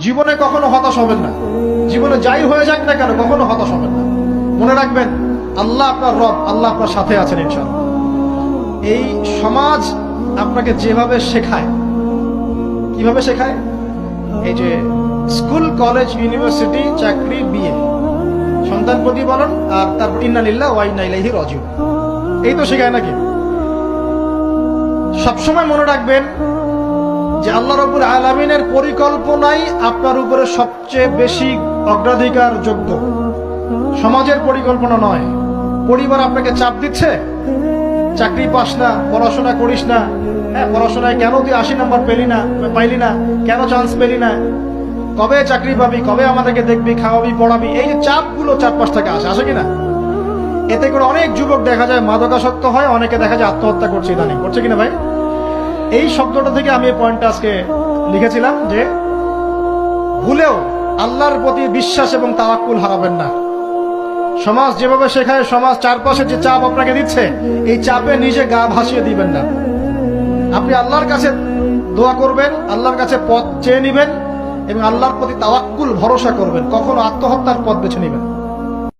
জীবনে কখনো হতাশ হবেন না। জীবনে যাই হয়ে যাক না কেন কখনো হতাশ হবেন না। মনে রাখবেন আল্লাহ আপনার রব, আল্লাহ আপনার সাথে আছেন ইনশাআল্লাহ। এই সমাজ আপনাকে যেভাবে শেখায়, কিভাবে শেখায়, এই যে স্কুল, কলেজ, ইউনিভার্সিটি, চাকরি, বিয়ে, সন্তান প্রতিপালন, আর তারপর ইন্না লিল্লাহি ওয়া ইন্না ইলাইহি রাজিউন, এই তো শেখায় নাকি? সবসময় মনে রাখবেন যে আল্লাহ রাব্বুল আলামিনের পরিকল্পনাই আপনার উপরে সবচেয়ে বেশি অগ্রাধিকার যোগ্য, সমাজের পরিকল্পনা নয়। পরিবার আপনাকে চাপ দিচ্ছে, চাকরি পাস না, পড়াশোনা করিস না, হ্যাঁ পড়াশোনায় কেন তুই 80 নম্বর পাইলি না, কেন চান্স পেলি না, কবে চাকরি পাবি, কবে আমাদেরকে দেখবি, খাওয়াবি, পড়াবি, এই যে চাপগুলো চারপাশ থেকে আসে কিনা, এতে করে অনেক যুবক দেখা যায় মাদকাসক্ত হয়, অনেকে দেখা যায় আত্মহত্যা করছে, ইদানিং করছে কিনা ভাই? এই শব্দটা থেকে আমি এই পয়েন্টটা আজকে লিখেছিলাম যে ভুলেও আল্লাহর প্রতি বিশ্বাস এবং তাওয়াক্কুল হারাবেন না। সমাজ যেভাবে শেখায়, সমাজ চারপাশে যে চাপ আপনাকে দিচ্ছে, এই চাপে নিজে গা ভাসিয়ে দিবেন না। আপনি আল্লাহর কাছে দোয়া করবেন, আল্লাহর কাছে পথ চেয়ে নিবেন এবং আল্লাহর প্রতি তাওয়াক্কুল ভরসা করবেন, কখনো আত্মহত্যার পথ বেছে নিবেন।